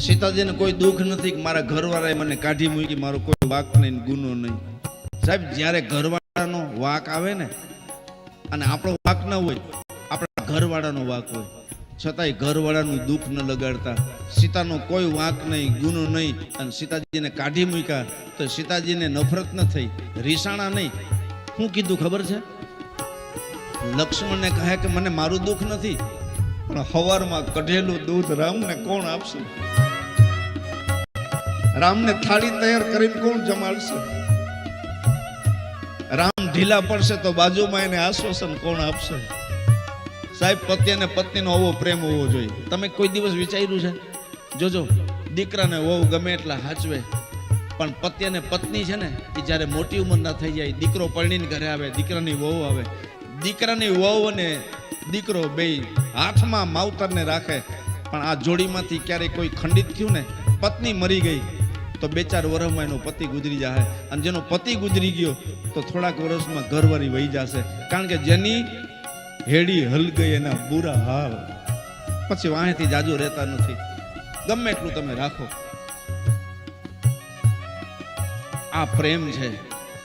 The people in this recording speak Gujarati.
સીતાજીને કોઈ દુઃખ નથી કે મારા ઘરવાળાએ મને કાઢી મૂકી, મારો કોઈ વાક નહીં, ગુનો નહીં. સાહેબ, જ્યારે ઘરવાળાનો વાક આવે ને અને આપણો વાક ન હોય, આપણા ઘરવાળાનો વાક હોય, છતાંય ઘરવાળાનું દુઃખ ન લગાડતા, સીતાનો કોઈ વાંક નહીં, ગુનો નહીં, અને સીતાજીને કાઢી મૂક્યા તો સીતાજીને નફરત ન થઈ, રીસાણા નહીં. શું કીધું ખબર છે? લક્ષ્મણને કહે કે મને મારું દુઃખ નથી, પણ હવારમાં કઢેલું દૂધ રામને કોણ આપશે? રામને થાળી તૈયાર કરીને કોણ જમાડશે? રામ ઢીલા પડશે તો બાજુમાં એને આશ્વાસન કોણ આપશે? સાહેબ, પતિ અને પત્નીનો આવો પ્રેમ હોવો જોઈએ. તમે કોઈ દિવસ વિચાર્યું છે? જોજો, દીકરાને વહુ ગમે એટલા હાચવે, પણ પતિ અને પત્ની છે ને, એ જ્યારે મોટી ઉંમરના થઈ જાય, દીકરો પરણીને ઘરે આવે, દીકરાની વહુ આવે, દીકરાની વહુ અને દીકરો બે હાથમાં માવતરને રાખે, પણ આ જોડીમાંથી ક્યારેય કોઈ ખંડિત થયું ને, પત્ની મરી ગઈ તો 2-4 વર્ષમાં એનો પતિ ગુજરી જાય, અને જેનો પતિ ગુજરી ગયો તો થોડાક વર્ષમાં ઘરવાળી વહી જશે. કારણ કે જેની હેડી હલ ગઈ એના બુરા હાલ, પછી વાહેથી જાજુ રહેતા નથી, ગમે એટલું તમે રાખો. આ પ્રેમ છે.